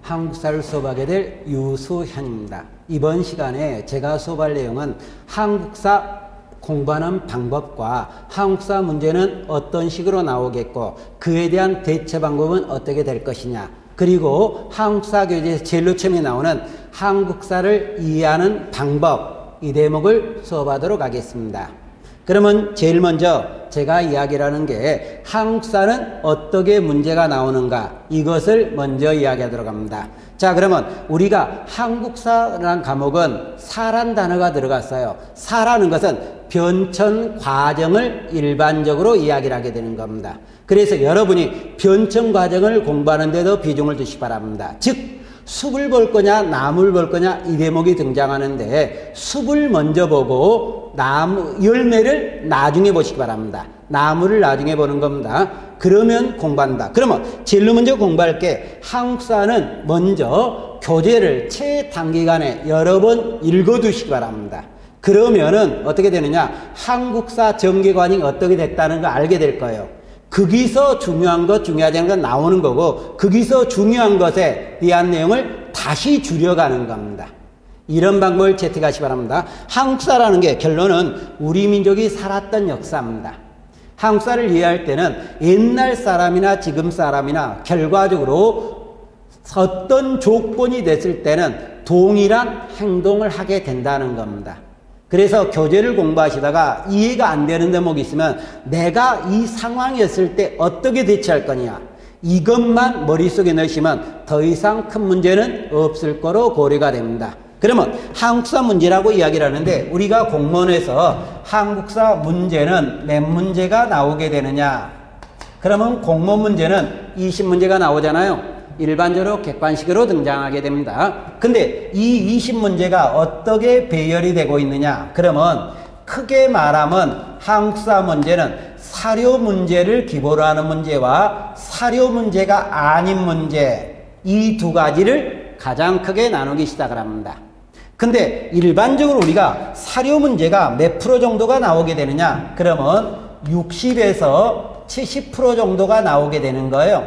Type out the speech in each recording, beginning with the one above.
한국사를 수업하게 될 유수현입니다. 이번 시간에 제가 수업할 내용은 한국사 공부하는 방법과 한국사 문제는 어떤 식으로 나오겠고 그에 대한 대처 방법은 어떻게 될 것이냐, 그리고 한국사 교재에서 제일로 처음에 나오는 한국사를 이해하는 방법, 이 대목을 수업하도록 하겠습니다. 그러면 제일 먼저 제가 이야기를 하는 게 한국사는 어떻게 문제가 나오는가, 이것을 먼저 이야기하도록 합니다. 자, 그러면 우리가 한국사라는 과목은 사란 단어가 들어갔어요. 사라는 것은 변천 과정을 일반적으로 이야기를 하게 되는 겁니다. 그래서 여러분이 변천 과정을 공부하는 데도 비중을 두시기 바랍니다. 즉 숲을 볼 거냐 나무를 볼 거냐, 이 대목이 등장하는데 숲을 먼저 보고 열매를 나중에 보시기 바랍니다. 나무를 나중에 보는 겁니다. 그러면 공부한다. 그러면 제일 먼저 공부할 게, 한국사는 먼저 교재를 최단기간에 여러 번 읽어두시기 바랍니다. 그러면은 어떻게 되느냐, 한국사 전개관이 어떻게 됐다는 걸 알게 될 거예요. 거기서 중요한 것, 중요하지 않은 것 나오는 거고, 거기서 중요한 것에 대한 내용을 다시 줄여가는 겁니다. 이런 방법을 채택하시기 바랍니다. 한국사라는 게 결론은 우리 민족이 살았던 역사입니다. 한국사를 이해할 때는 옛날 사람이나 지금 사람이나 결과적으로 어떤 조건이 됐을 때는 동일한 행동을 하게 된다는 겁니다. 그래서 교재를 공부하시다가 이해가 안 되는 대목이 있으면 내가 이 상황이었을 때 어떻게 대처할 거냐, 이것만 머릿속에 넣으시면 더 이상 큰 문제는 없을 거로 고려가 됩니다. 그러면 한국사 문제라고 이야기를 하는데, 우리가 공무원에서 한국사 문제는 몇 문제가 나오게 되느냐, 그러면 공무원 문제는 20문제가 나오잖아요. 일반적으로 객관식으로 등장하게 됩니다. 근데 이 20문제가 어떻게 배열이 되고 있느냐, 그러면 크게 말하면 한국사 문제는 사료 문제를 기본으로 하는 문제와 사료 문제가 아닌 문제, 이 두 가지를 가장 크게 나누기 시작을 합니다. 근데 일반적으로 우리가 사료 문제가 몇 프로 정도가 나오게 되느냐, 그러면 60에서 70% 정도가 나오게 되는 거예요.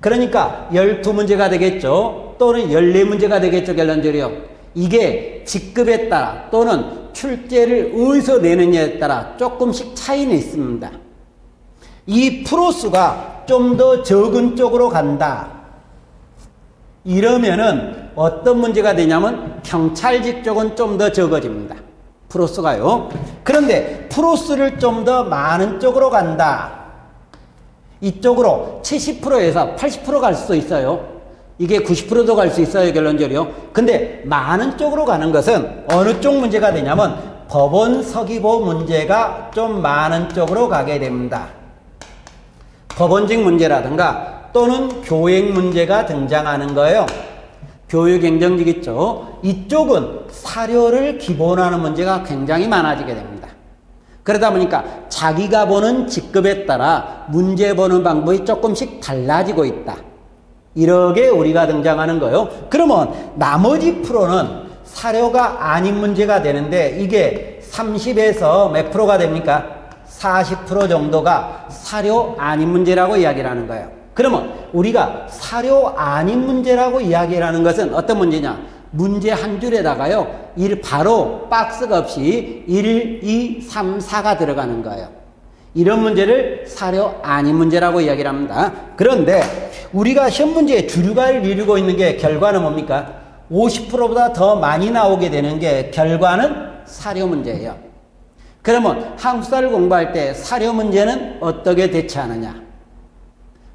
그러니까 12문제가 되겠죠. 또는 14문제가 되겠죠, 결론적으로. 이게 직급에 따라 또는 출제를 어디서 내느냐에 따라 조금씩 차이는 있습니다. 이 프로수가 좀 더 적은 쪽으로 간다, 이러면은 어떤 문제가 되냐면 경찰직 쪽은 좀 더 적어집니다. 프로수가요. 그런데 프로수를 좀 더 많은 쪽으로 간다, 이쪽으로 70%에서 80% 갈 수도 있어요. 이게 90%도 갈 수 있어요, 결론적으로. 근데 많은 쪽으로 가는 것은 어느 쪽 문제가 되냐면 법원 서기보 문제가 좀 많은 쪽으로 가게 됩니다. 법원직 문제라든가 또는 교육 문제가 등장하는 거예요. 교육 행정직 있죠. 이쪽은 사료를 기본하는 문제가 굉장히 많아지게 됩니다. 그러다 보니까 자기가 보는 직급에 따라 문제 보는 방법이 조금씩 달라지고 있다, 이렇게 우리가 등장하는 거예요. 그러면 나머지 프로는 사료가 아닌 문제가 되는데, 이게 30에서 몇 프로가 됩니까? 40% 정도가 사료 아닌 문제라고 이야기를 하는 거예요. 그러면 우리가 사료 아닌 문제라고 이야기를 하는 것은 어떤 문제냐, 문제 한 줄에다가요, 바로 박스가 없이 1, 2, 3, 4가 들어가는 거예요. 이런 문제를 사료 아닌 문제라고 이야기를 합니다. 그런데 우리가 시험 문제에 주류가를 이루고 있는 게 결과는 뭡니까? 50%보다 더 많이 나오게 되는 게 결과는 사료 문제예요. 그러면 한국사를 공부할 때 사료 문제는 어떻게 대처하느냐?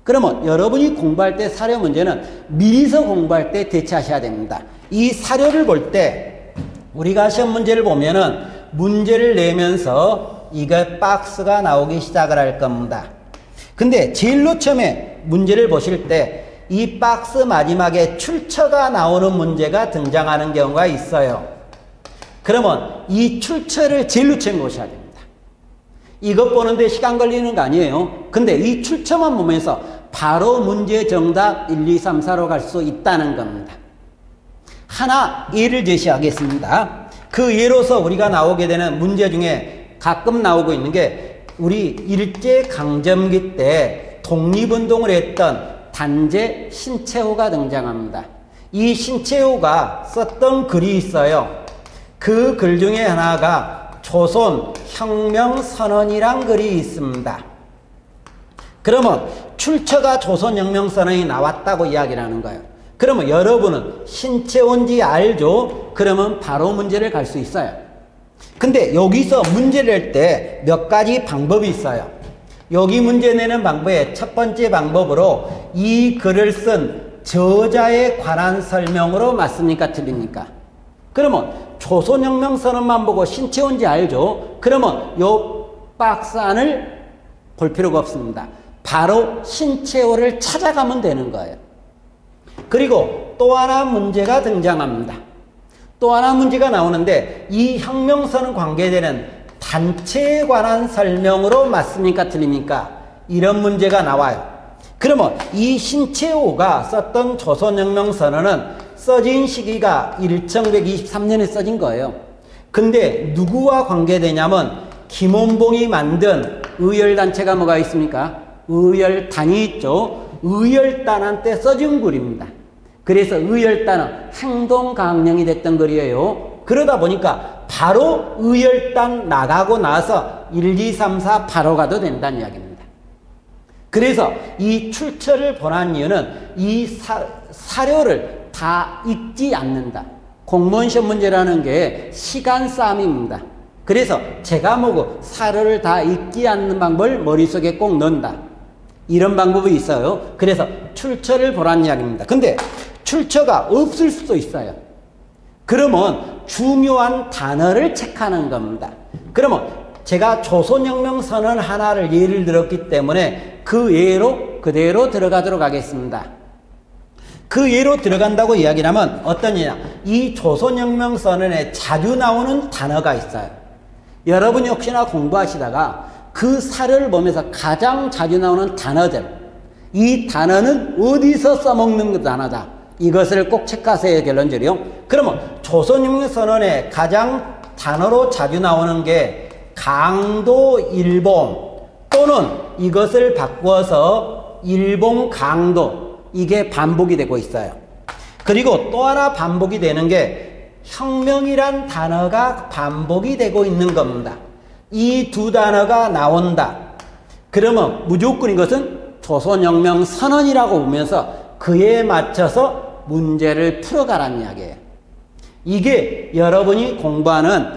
그러면 여러분이 공부할 때 사료 문제는 미리서 공부할 때 대처하셔야 됩니다. 이 사료를 볼 때 우리가 시험 문제를 보면은 문제를 내면서 이거 박스가 나오기 시작을 할 겁니다. 근데 제일로 처음에 문제를 보실 때 이 박스 마지막에 출처가 나오는 문제가 등장하는 경우가 있어요. 그러면 이 출처를 제일로 처음에 보셔야 됩니다. 이것 보는데 시간 걸리는 거 아니에요. 근데 이 출처만 보면서 바로 문제 정답 1, 2, 3, 4로 갈 수 있다는 겁니다. 하나 예를 제시하겠습니다. 그 예로서 우리가 나오게 되는 문제 중에 가끔 나오고 있는 게, 우리 일제강점기 때 독립운동을 했던 단재 신채호가 등장합니다. 이 신채호가 썼던 글이 있어요. 그 글 중에 하나가 조선 혁명선언이란 글이 있습니다. 그러면 출처가 조선혁명선언이 나왔다고 이야기를 하는 거예요. 그러면 여러분은 신채호인지 알죠? 그러면 바로 문제를 갈 수 있어요. 근데 여기서 문제를 낼 때 몇 가지 방법이 있어요. 여기 문제 내는 방법의 첫 번째 방법으로 이 글을 쓴 저자에 관한 설명으로 맞습니까? 틀립니까? 그러면 조선혁명선언만 보고 신채호인지 알죠? 그러면 요 박스 안을 볼 필요가 없습니다. 바로 신채호를 찾아가면 되는 거예요. 그리고 또 하나 문제가 등장합니다. 또 하나 문제가 나오는데 이 혁명선언 관계되는 단체에 관한 설명으로 맞습니까? 틀립니까? 이런 문제가 나와요. 그러면 이 신채호가 썼던 조선혁명선언은 써진 시기가 1123년에 써진 거예요. 근데 누구와 관계되냐면 김원봉이 만든 의열단체가 뭐가 있습니까? 의열단이 있죠. 의열단한테 써진 글입니다. 그래서 의열단은 행동강령이 됐던 글이에요. 그러다 보니까 바로 의열단 나가고 나서 1, 2, 3, 4 바로 가도 된다는 이야기입니다. 그래서 이 출처를 보란 이유는 이 사료를 다 읽지 않는다. 공무원 시험 문제라는 게 시간 싸움입니다. 그래서 제가 뭐고 사료를 다 읽지 않는 방법을 머릿속에 꼭 넣는다. 이런 방법이 있어요. 그래서 출처를 보란 이야기입니다. 근데 출처가 없을 수도 있어요. 그러면 중요한 단어를 체크하는 겁니다. 그러면 제가 조선혁명선언 하나를 예를 들었기 때문에 그 예로 그대로 들어가도록 하겠습니다. 그 예로 들어간다고 이야기를 하면 어떤 예냐? 이 조선혁명선언에 자주 나오는 단어가 있어요. 여러분이 혹시나 공부하시다가 그 사료를 보면서 가장 자주 나오는 단어들, 이 단어는 어디서 써먹는 단어다. 이것을 꼭 체크하세요. 결론적으로요. 그러면 조선혁명선언에 가장 단어로 자주 나오는 게 강도 일봉 또는 이것을 바꾸어서 일봉 강도, 이게 반복이 되고 있어요. 그리고 또 하나 반복이 되는 게 혁명이란 단어가 반복이 되고 있는 겁니다. 이 두 단어가 나온다. 그러면 무조건 이것은 조선혁명 선언이라고 보면서 그에 맞춰서 문제를 풀어가라는 이야기예요. 이게 여러분이 공부하는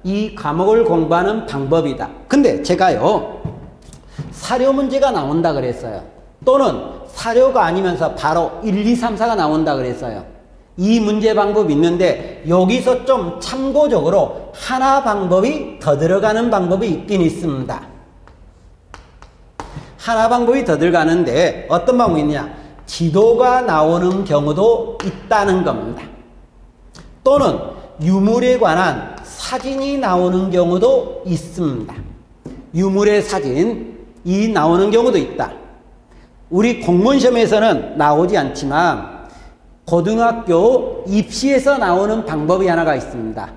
이 과목을 공부하는 방법이다. 근데 제가요 사료 문제가 나온다 그랬어요. 또는 사료가 아니면서 바로 1, 2, 3, 4가 나온다 그랬어요. 이 문제 방법이 있는데 여기서 좀 참고적으로 하나 방법이 더 들어가는 방법이 있긴 있습니다. 하나 방법이 더 들어가는데 어떤 방법이 있느냐? 지도가 나오는 경우도 있다는 겁니다. 또는 유물에 관한 사진이 나오는 경우도 있습니다. 유물의 사진이 나오는 경우도 있다. 우리 공무원 시험에서는 나오지 않지만 고등학교 입시에서 나오는 방법이 하나가 있습니다.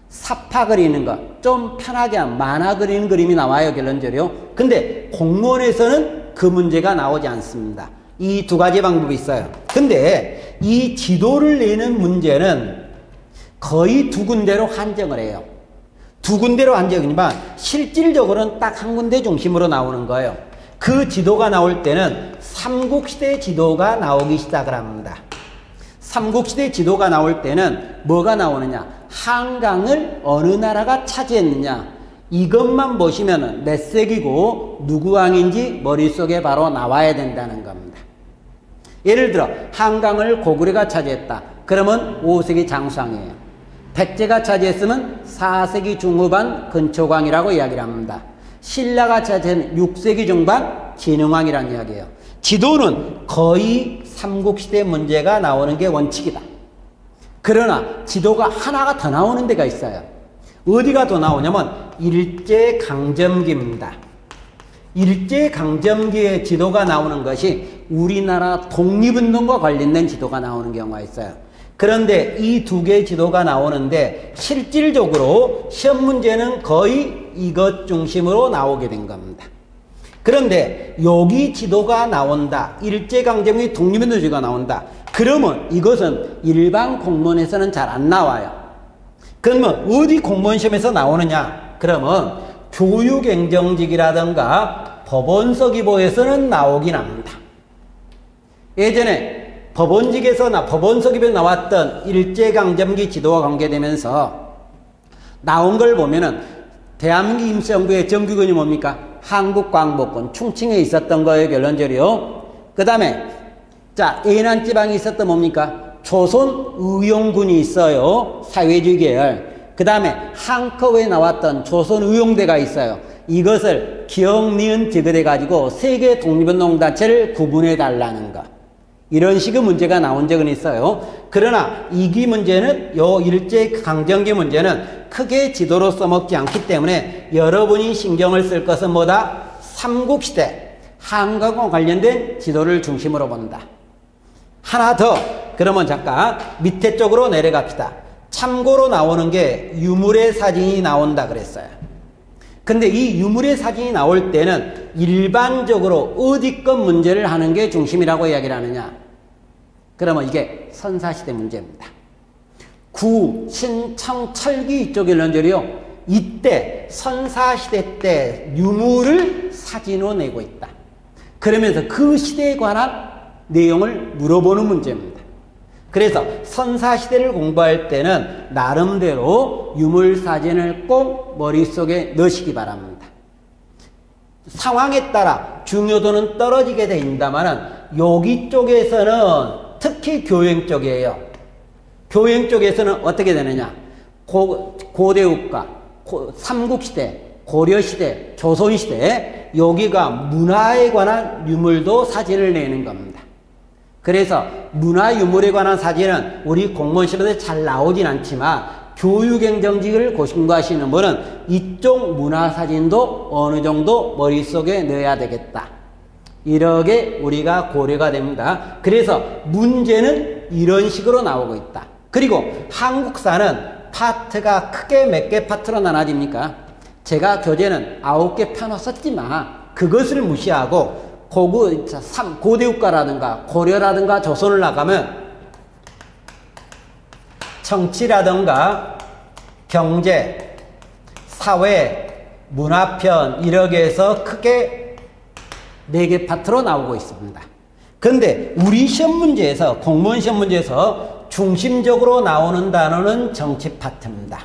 사파 그리는 거, 좀 편하게 만화 그리는 그림이 나와요. 결론적으로. 근데 공무원에서는 그 문제가 나오지 않습니다. 이 두 가지 방법이 있어요. 근데 이 지도를 내는 문제는 거의 두 군데로 한정을 해요. 두 군데로 한정이지만 실질적으로는 딱 한 군데 중심으로 나오는 거예요. 그 지도가 나올 때는 삼국시대 지도가 나오기 시작을 합니다. 삼국시대 지도가 나올 때는 뭐가 나오느냐? 한강을 어느 나라가 차지했느냐? 이것만 보시면 몇 세기고 누구 왕인지 머릿속에 바로 나와야 된다는 겁니다. 예를 들어 한강을 고구려가 차지했다. 그러면 5세기 장수왕이에요. 백제가 차지했으면 4세기 중후반 근초광이라고 이야기를 합니다. 신라가 차지한 6세기 중반 진흥왕이라는 이야기예요. 지도는 거의 삼국시대 문제가 나오는 게 원칙이다. 그러나 지도가 하나가 더 나오는 데가 있어요. 어디가 더 나오냐면 일제강점기입니다. 일제강점기의 지도가 나오는 것이 우리나라 독립운동과 관련된 지도가 나오는 경우가 있어요. 그런데 이 두 개의 지도가 나오는데 실질적으로 시험 문제는 거의 이것 중심으로 나오게 된 겁니다. 그런데 여기 지도가 나온다. 일제강점기 독립운동주의가 나온다. 그러면 이것은 일반 공무원에서는 잘 안 나와요. 그러면 어디 공무원 시험에서 나오느냐? 그러면 교육행정직이라든가 법원서기보에서는 나오긴 합니다. 예전에 법원서기보에 나왔던 일제강점기 지도와 관계되면서 나온 걸 보면은 대한민국 임시정부의 정규군이 뭡니까? 한국광복군, 충칭에 있었던 거예요, 결론적으로요. 그 다음에, 자, 예난지방에 있었던 뭡니까? 조선의용군이 있어요. 사회주의 계열. 그 다음에 한커에 나왔던 조선의용대가 있어요. 이것을 기억, 니은, 지그대 가지고 세계 독립운동단체를 구분해 달라는 것. 이런 식의 문제가 나온 적은 있어요. 그러나 이기 문제는, 요 일제강점기 문제는 크게 지도로 써먹지 않기 때문에 여러분이 신경을 쓸 것은 뭐다? 삼국시대, 한국과 관련된 지도를 중심으로 본다. 하나 더, 그러면 잠깐 밑에 쪽으로 내려갑시다. 참고로 나오는 게 유물의 사진이 나온다 그랬어요. 근데 이 유물의 사진이 나올 때는 일반적으로 어디껏 문제를 하는 게 중심이라고 이야기를 하느냐? 그러면 이게 선사시대 문제입니다. 구, 신, 청, 철기 이쪽의 런절이요. 이때 선사시대 때 유물을 사진으로 내고 있다. 그러면서 그 시대에 관한 내용을 물어보는 문제입니다. 그래서 선사시대를 공부할 때는 나름대로 유물사진을 꼭 머릿속에 넣으시기 바랍니다. 상황에 따라 중요도는 떨어지게 됩니다만은 여기 쪽에서는 특히 교행 쪽이에요. 교행 쪽에서는 어떻게 되느냐? 고대국가, 삼국시대, 고려시대, 조선시대, 여기가 문화에 관한 유물도 사진을 내는 겁니다. 그래서 문화유물에 관한 사진은 우리 공무원 시험에 잘 나오진 않지만 교육행정직을 고심하시는 분은 이쪽 문화사진도 어느 정도 머릿속에 넣어야 되겠다. 이렇게 우리가 고려가 됩니다. 그래서 문제는 이런 식으로 나오고 있다. 그리고 한국사는 파트가 크게 몇 개 파트로 나눠집니까? 제가 교재는 9개 펴놓았지만 그것을 무시하고 고대국가라든가 고려라든가 조선을 나가면 정치라든가 경제, 사회, 문화편 이렇게 해서 크게 4개 파트로 나오고 있습니다. 근데 우리 시험 문제에서, 공무원 시험 문제에서 중심적으로 나오는 단어는 정치 파트입니다.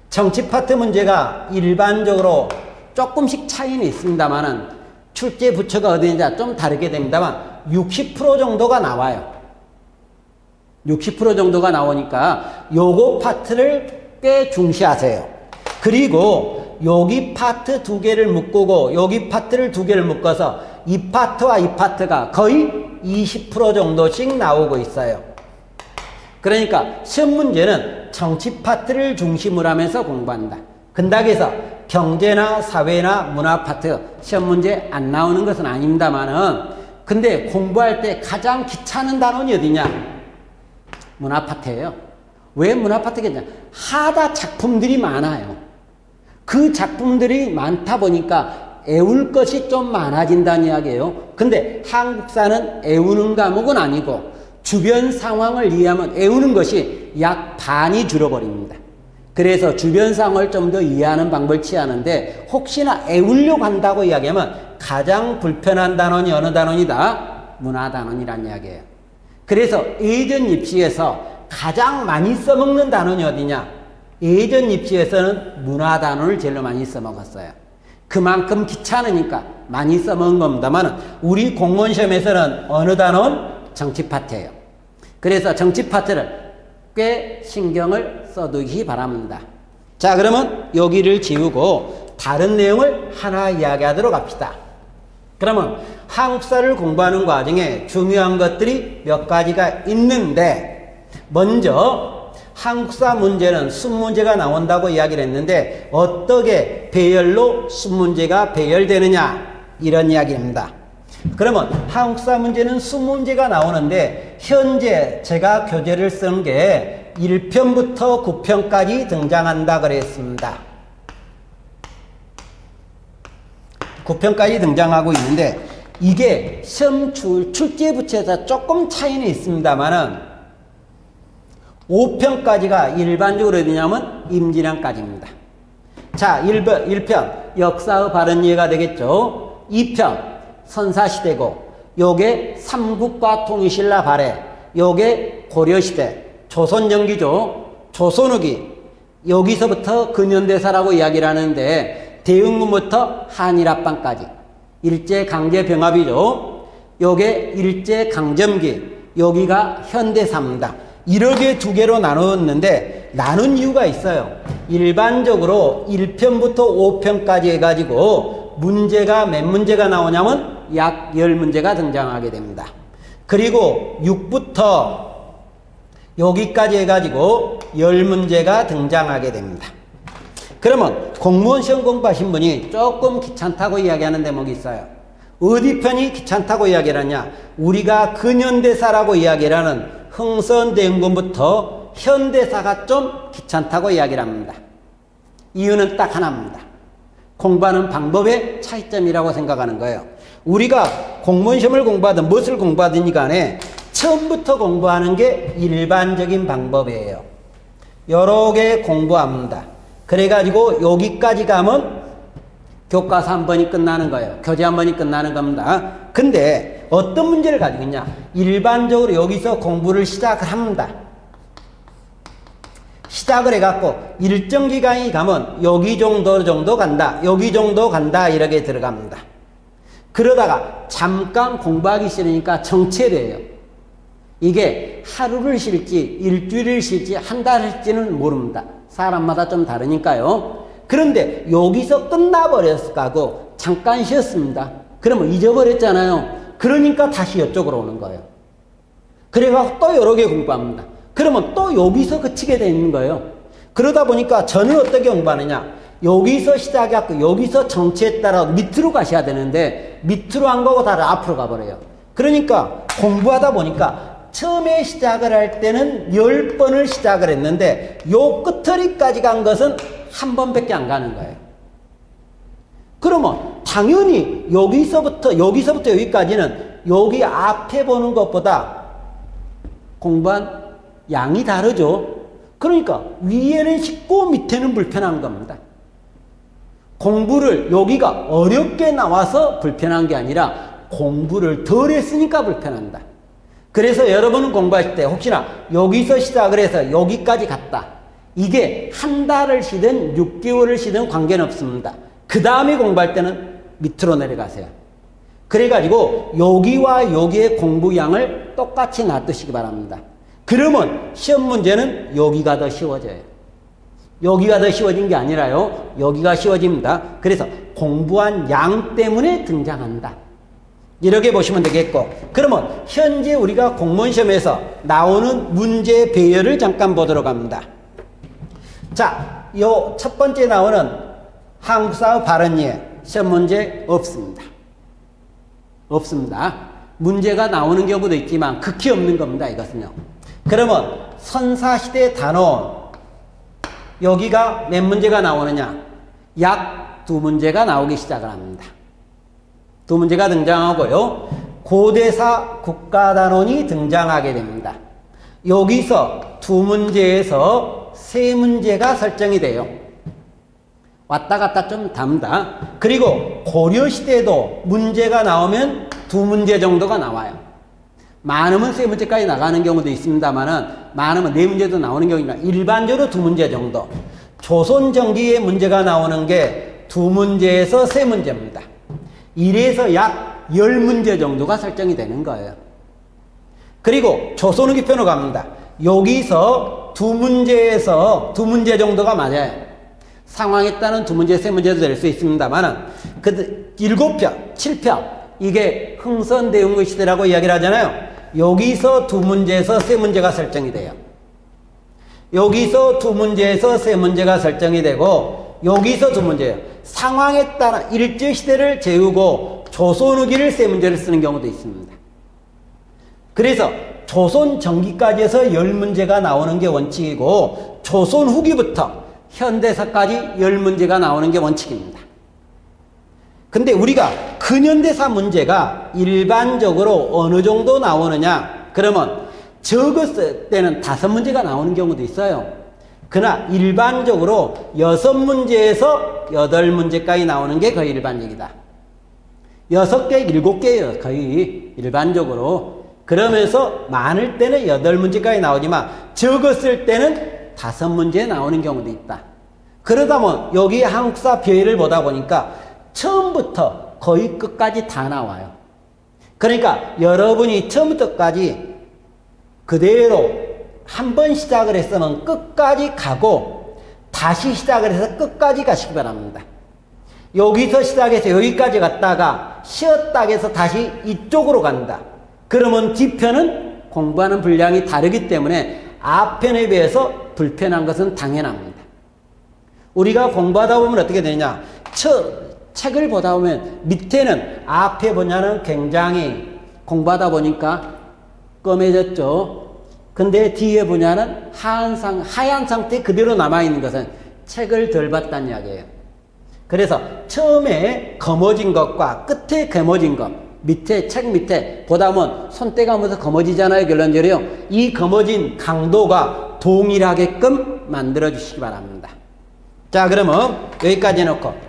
정치 파트 문제가 일반적으로 조금씩 차이는 있습니다만은 출제 부처가 어디인지 좀 다르게 됩니다만 60% 정도가 나와요. 60% 정도가 나오니까 요거 파트를 꽤 중시하세요. 그리고 여기 파트 2개를 묶고 여기 파트를 2개를 묶어서 이 파트와 이 파트가 거의 20% 정도씩 나오고 있어요. 그러니까 시험 문제는 정치 파트를 중심으로 하면서 공부한다. 근다고 해서 경제나 사회나 문화 파트 시험 문제 안 나오는 것은 아닙니다만은 근데 공부할 때 가장 귀찮은 단원이 어디냐? 문화 파트예요. 왜 문화 파트겠냐? 하다 작품들이 많아요. 그 작품들이 많다 보니까 애울 것이 좀 많아진다는 이야기예요. 근데 한국사는 애우는 과목은 아니고 주변 상황을 이해하면 애우는 것이 약 반이 줄어버립니다. 그래서 주변 상황을 좀 더 이해하는 방법을 취하는데 혹시나 애우려고 한다고 이야기하면 가장 불편한 단원이 어느 단원이다? 문화 단원이란 이야기예요. 그래서 예전 입시에서 가장 많이 써먹는 단원이 어디냐? 예전 입시에서는 문화 단원을 제일 많이 써먹었어요. 그만큼 귀찮으니까 많이 써먹은 겁니다만 우리 공무원 시험에서는 어느 단원? 정치 파트예요. 그래서 정치 파트를 꽤 신경을 써두기 바랍니다. 자, 그러면 여기를 지우고 다른 내용을 하나 이야기하도록 합시다. 그러면 한국사를 공부하는 과정에 중요한 것들이 몇 가지가 있는데 먼저 한국사 문제는 순문제가 나온다고 이야기를 했는데 어떻게 배열로 순문제가 배열되느냐 이런 이야기입니다. 그러면 한국사 문제는 순문제가 나오는데 현재 제가 교재를 쓴 게 1편부터 9편까지 등장한다 그랬습니다. 9편까지 등장하고 있는데 이게 시험 출제 부처에서 조금 차이는 있습니다만은 5편까지가 일반적으로 어디냐면 임진왜란까지입니다. 자, 1편 역사의 바른 이해가 되겠죠. 2편 선사시대고 요게 삼국과 통일신라 발해, 요게 고려시대, 조선전기죠. 조선후기, 여기서부터 근현대사라고 이야기를 하는데 대응군부터 한일합방까지 일제강제병합이죠. 요게 일제강점기, 여기가 현대사입니다. 이렇게 두 개로 나누었는데 나눈 이유가 있어요. 일반적으로 1편부터 5편까지 해가지고 문제가 몇 문제가 나오냐면 약 10문제가 등장하게 됩니다. 그리고 6부터 여기까지 해가지고 10문제가 등장하게 됩니다. 그러면 공무원 시험 공부하신 분이 조금 귀찮다고 이야기하는 대목이 있어요. 어디 편이 귀찮다고 이야기를 하냐? 우리가 근현대사라고 이야기를 하는 흥선대원군부터 현대사가 좀 귀찮다고 이야기를 합니다. 이유는 딱 하나입니다. 공부하는 방법의 차이점이라고 생각하는 거예요. 우리가 공무원 시험을 공부하든 무엇을 공부하든 간에 처음부터 공부하는 게 일반적인 방법이에요. 여러 개 공부합니다. 그래가지고 여기까지 가면 교과서 한 번이 끝나는 거예요. 교재 한 번이 끝나는 겁니다. 근데 어떤 문제를 가지고 있냐? 일반적으로 여기서 공부를 시작을 합니다. 시작을 해갖고 일정 기간이 가면 여기 정도 간다. 여기 정도 간다. 이렇게 들어갑니다. 그러다가 잠깐 공부하기 싫으니까 정체돼요. 이게 하루를 쉴지 일주일을 쉴지 한 달을 쉴지는 모릅니다. 사람마다 좀 다르니까요. 그런데 여기서 끝나버렸을 거고 잠깐 쉬었습니다. 그러면 잊어버렸잖아요. 그러니까 다시 이쪽으로 오는 거예요. 그래서 또 여러 개 공부합니다. 그러면 또 여기서 그치게 되는 거예요. 그러다 보니까 저는 어떻게 공부하느냐? 여기서 시작해갖고 여기서 정치에 따라 밑으로 가셔야 되는데 밑으로 안 가고 다들 앞으로 가버려요. 그러니까 공부하다 보니까 처음에 시작을 할 때는 10번을 시작을 했는데 요 끝허리까지 간 것은 한 번밖에 안 가는 거예요. 그러면 당연히 여기서부터 여기까지는 여기 앞에 보는 것보다 공부한 양이 다르죠. 그러니까 위에는 쉽고 밑에는 불편한 겁니다. 공부를 여기가 어렵게 나와서 불편한 게 아니라 공부를 덜 했으니까 불편한다. 그래서 여러분은 공부하실 때 혹시나 여기서 시작을 해서 여기까지 갔다. 이게 한 달을 쉬든 6개월을 쉬든 관계는 없습니다. 그 다음에 공부할 때는 밑으로 내려가세요. 그래가지고 여기와 여기의 공부량을 똑같이 놔두시기 바랍니다. 그러면 시험 문제는 여기가 더 쉬워져요. 여기가 더 쉬워진 게 아니라요. 여기가 쉬워집니다. 그래서 공부한 양 때문에 등장한다. 이렇게 보시면 되겠고, 그러면 현재 우리가 공무원 시험에서 나오는 문제 배열을 잠깐 보도록 합니다. 자, 요 첫 번째 나오는 한국사의 바른 이해 시험 문제 없습니다. 없습니다. 문제가 나오는 경우도 있지만 극히 없는 겁니다. 이것은요. 그러면 선사시대 단원 여기가 몇 문제가 나오느냐? 약 2문제가 나오기 시작을 합니다. 2문제가 등장하고요. 고대사 국가단원이 등장하게 됩니다. 여기서 2문제에서 3문제가 설정이 돼요. 왔다 갔다 좀 답니다. 그리고 고려시대도 문제가 나오면 2문제 정도가 나와요. 많으면 3문제까지 나가는 경우도 있습니다만은 많으면 4문제도 나오는 경우입니다. 일반적으로 2문제 정도. 조선전기에 문제가 나오는 게 2문제에서 3문제입니다. 이래서 약 10문제 정도가 설정이 되는 거예요. 그리고 조선후기 편으로 갑니다. 여기서 2문제에서 2문제 정도가 맞아요. 상황에 따른 2문제, 3문제도 될 수 있습니다만은 그 7편, 7편 이게 흥선대원군 시대라고 이야기를 하잖아요. 여기서 2문제에서 3문제가 설정이 돼요. 여기서 2문제에서 3문제가 설정이 되고 여기서 2문제예요. 상황에 따라 일제시대를 재우고 조선후기를 3문제를 쓰는 경우도 있습니다. 그래서 조선 전기까지 해서 10문제가 나오는 게 원칙이고 조선 후기부터 현대사까지 10문제가 나오는 게 원칙입니다. 근데 우리가 근현대사 문제가 일반적으로 어느 정도 나오느냐? 그러면 적었을 때는 5문제가 나오는 경우도 있어요. 그러나 일반적으로 6문제에서 8문제까지 나오는 게 거의 일반적이다. 6개, 7개예요. 거의 일반적으로. 그러면서 많을 때는 8문제까지 나오지만 적었을 때는 5문제 나오는 경우도 있다. 그러다 보면 여기 한국사 표의를 보다 보니까 처음부터 거의 끝까지 다 나와요. 그러니까 여러분이 처음부터까지 그대로 한 번 시작을 했으면 끝까지 가고 다시 시작을 해서 끝까지 가시기 바랍니다. 여기서 시작해서 여기까지 갔다가 쉬었다 해서 다시 이쪽으로 간다. 그러면 뒤편은 공부하는 분량이 다르기 때문에 앞편에 비해서 불편한 것은 당연합니다. 우리가 공부하다 보면 어떻게 되냐? 책을 보다 보면 밑에는 앞에 보냐는 굉장히 공부하다 보니까 검해졌죠. 근데 뒤에 보냐는 하얀 상태 그대로 남아있는 것은 책을 덜 봤다는 이야기예요. 그래서 처음에 검어진 것과 끝에 검어진 것, 밑에 책 밑에 보다 보면 손때 가면서 검어지잖아요. 결론적으로 이 검어진 강도가 동일하게끔 만들어 주시기 바랍니다. 자, 그러면 여기까지 해놓고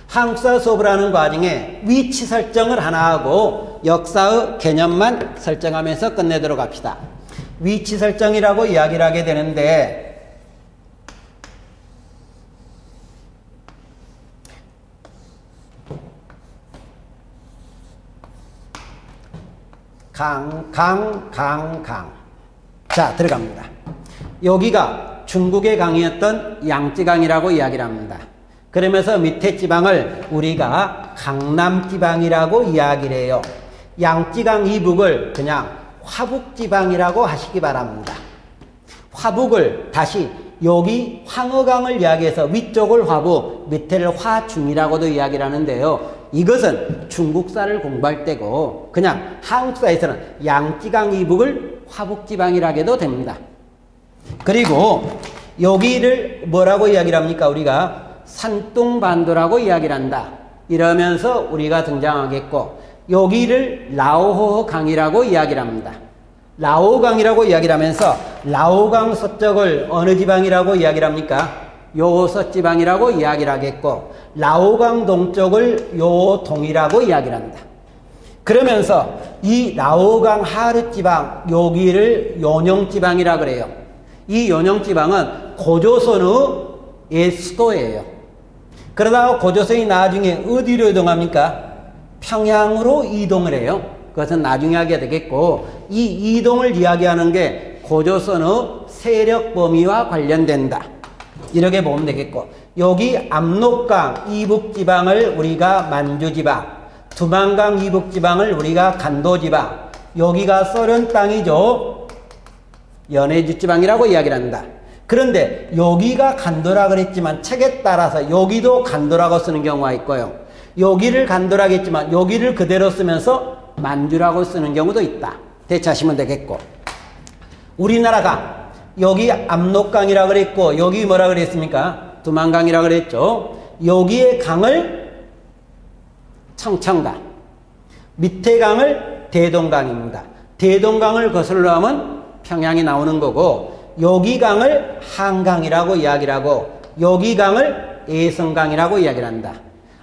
한국사 수업을 하는 과정에 위치 설정을 하나 하고 역사의 개념만 설정하면서 끝내도록 합시다. 위치 설정이라고 이야기를 하게 되는데 강. 자, 들어갑니다. 여기가 중국의 강이었던 양쯔강이라고 이야기를 합니다. 그러면서 밑에 지방을 우리가 강남지방이라고 이야기를 해요. 양쯔강 이북을 그냥 화북지방이라고 하시기 바랍니다. 화북을 다시 여기 황허강을 이야기해서 위쪽을 화북, 밑에를 화중이라고도 이야기를 하는데요. 이것은 중국사를 공부할 때고 그냥 한국사에서는 양쯔강 이북을 화북지방이라고 해도 됩니다. 그리고 여기를 뭐라고 이야기를 합니까? 우리가 산둥반도라고 이야기를 한다. 이러면서 우리가 등장하겠고 여기를 라오호강이라고 이야기를 합니다. 라오강이라고 이야기를 하면서 라오강 서쪽을 어느 지방이라고 이야기를 합니까? 요 서지방이라고 이야기를 하겠고 라오강 동쪽을 요 동이라고 이야기를 합니다. 그러면서 이 라오강 하르지방 여기를 요녕지방이라고 그래요. 이 요녕지방은 고조선의 수도예요. 그러다가 고조선이 나중에 어디로 이동합니까? 평양으로 이동을 해요. 그것은 나중에 하게 되겠고 이 이동을 이야기하는 게 고조선의 세력 범위와 관련된다. 이렇게 보면 되겠고 여기 압록강 이북지방을 우리가 만주지방, 두만강 이북지방을 우리가 간도지방, 여기가 소련 땅이죠. 연해주지방이라고 이야기를 한다. 그런데 여기가 간도라 그랬지만 책에 따라서 여기도 간도라고 쓰는 경우가 있고요. 여기를 간도라고 했지만 여기를 그대로 쓰면서 만주라고 쓰는 경우도 있다. 대체하시면 되겠고 우리나라가 여기 압록강이라고 그랬고 여기 뭐라 그랬습니까? 두만강이라고 그랬죠. 여기의 강을 청천강, 밑에 강을 대동강입니다. 대동강을 거슬러 가면 평양이 나오는 거고 여기 강을 한강이라고 이야기를 하고 여기 강을 예성강이라고 이야기를 한다.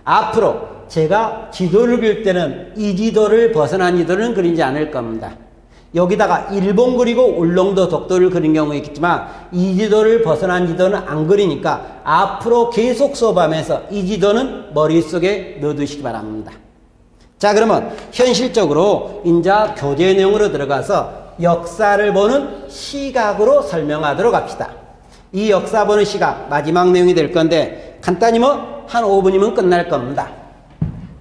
앞으로 제가 지도를 그릴 때는 이 지도를 벗어난 지도는 그리지 않을 겁니다. 여기다가 일본 그리고 울릉도 독도를 그린 경우 있겠지만 이 지도를 벗어난 지도는 안 그리니까 앞으로 계속 수업하면서 이 지도는 머릿속에 넣어두시기 바랍니다. 자, 그러면 현실적으로 이제 교재 내용으로 들어가서 역사를 보는 시각으로 설명하도록 합시다. 이 역사 보는 시각 마지막 내용이 될 건데 간단히 한 5분이면 끝날 겁니다.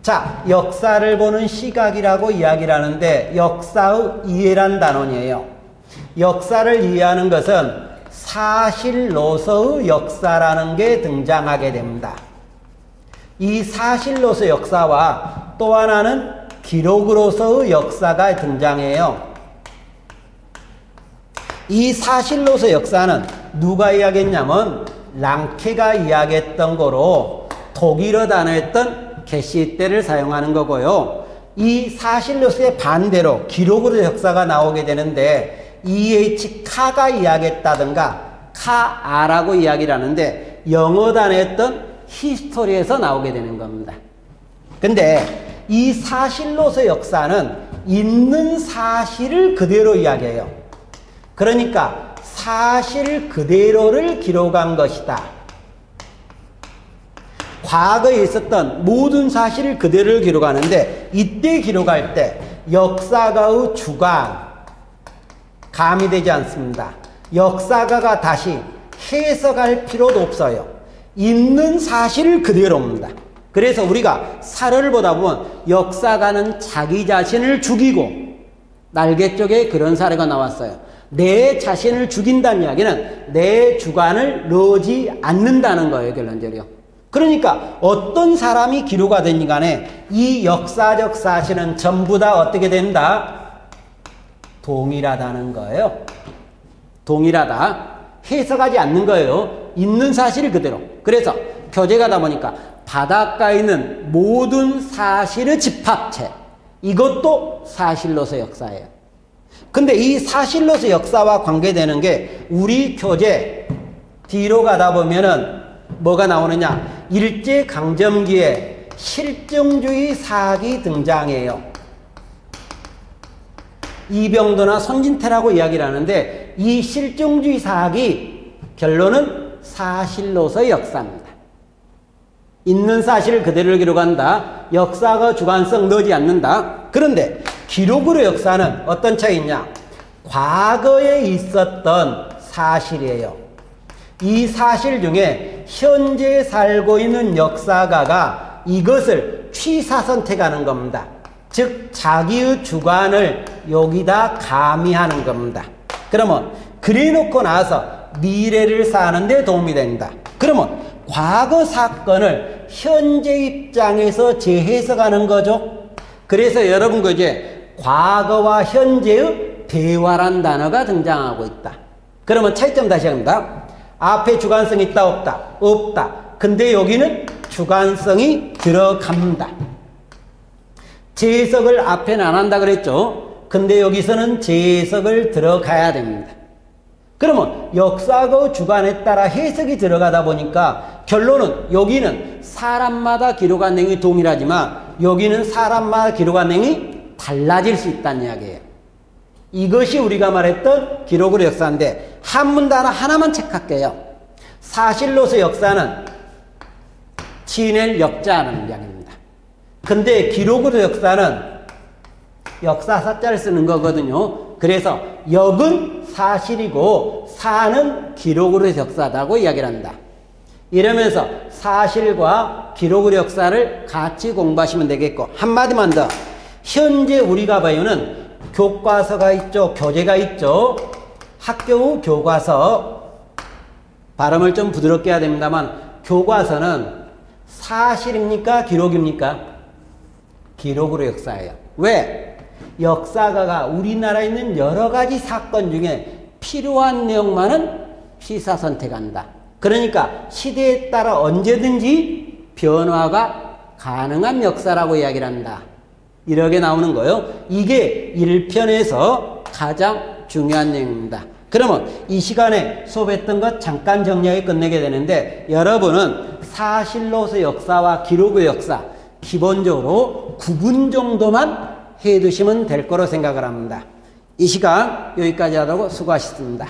자, 역사를 보는 시각이라고 이야기를 하는데 역사의 이해란 단원이에요. 역사를 이해하는 것은 사실로서의 역사라는 게 등장하게 됩니다. 이 사실로서의 역사와 또 하나는 기록으로서의 역사가 등장해요. 이 사실로서의 역사는 누가 이야기했냐면 랑케가 이야기했던 거로 독일어 단어였던 개시때를 사용하는 거고요. 이 사실로서의 반대로 기록으로 역사가 나오게 되는데 E.H. 카가 이야기했다든가 카아라고 이야기를 하는데 영어 단어였던 히스토리에서 나오게 되는 겁니다. 근데 이 사실로서 역사는 있는 사실을 그대로 이야기해요. 그러니까 사실 그대로를 기록한 것이다. 과거에 있었던 모든 사실을 그대로 기록하는데 이때 기록할 때 역사가의 주관 가미되지 않습니다. 역사가가 다시 해석할 필요도 없어요. 있는 사실을 그대로입니다. 그래서 우리가 사례를 보다 보면 역사가는 자기 자신을 죽이고 날개 쪽에 그런 사례가 나왔어요. 내 자신을 죽인다는 이야기는 내 주관을 넣지 않는다는 거예요. 결론적으로. 그러니까 어떤 사람이 기록하든지 간에 이 역사적 사실은 전부 다 어떻게 된다? 동일하다는 거예요. 동일하다. 해석하지 않는 거예요. 있는 사실을 그대로. 그래서 교재가다 보니까 바닷가에 있는 모든 사실의 집합체. 이것도 사실로서 역사예요. 근데 이 사실로서 역사와 관계되는 게 우리 교재 뒤로 가다 보면은 뭐가 나오느냐? 일제강점기에 실정주의 사학이 등장해요. 이병도나 손진태라고 이야기를 하는데 이 실정주의 사학이 결론은 사실로서 역사입니다. 있는 사실을 그대로 기록한다. 역사가 주관성 넣지 않는다. 그런데 기록으로 역사는 어떤 차이 있냐? 과거에 있었던 사실이에요. 이 사실 중에 현재 살고 있는 역사가가 이것을 취사 선택하는 겁니다. 즉 자기의 주관을 여기다 가미하는 겁니다. 그러면 그래놓고 나서 미래를 사는 데 도움이 된다. 그러면 과거 사건을 현재 입장에서 재해석하는 거죠. 그래서 여러분 이제 과거와 현재의 대화란 단어가 등장하고 있다. 그러면 차이점 다시 합니다. 앞에 주관성이 있다 없다? 없다. 근데 여기는 주관성이 들어갑니다. 재해석을 앞에는 안 한다 그랬죠. 근데 여기서는 재해석을 들어가야 됩니다. 그러면 역사의 주관에 따라 해석이 들어가다 보니까 결론은 여기는 사람마다 기록한 내용이 동일하지만 여기는 사람마다 기록한 내용이 달라질 수 있다는 이야기예요. 이것이 우리가 말했던 기록으로 역사인데 한문 단어 하나만 체크할게요. 사실로서 역사는 지낼 역자하는 이야기입니다. 근데 기록으로 역사는 역사사자를 쓰는 거거든요. 그래서 역은 사실이고 사는 기록으로 역사다고 이야기를 한다. 이러면서 사실과 기록으로 역사를 같이 공부하시면 되겠고 한마디만 더. 현재 우리가 배우는 교과서가 있죠. 교재가 있죠. 학교 교과서. 발음을 좀 부드럽게 해야 됩니다만 교과서는 사실입니까? 기록입니까? 기록으로 역사예요. 왜? 역사가가 우리나라에 있는 여러 가지 사건 중에 필요한 내용만은 취사 선택한다. 그러니까 시대에 따라 언제든지 변화가 가능한 역사라고 이야기를 한다. 이렇게 나오는 거예요. 이게 1편에서 가장 중요한 내용입니다. 그러면 이 시간에 수업했던 것 잠깐 정리하게 끝내게 되는데 여러분은 사실로서 역사와 기록의 역사 기본적으로 구분 정도만 해두시면 될 거로 생각을 합니다. 이 시간 여기까지 하도록 수고하셨습니다.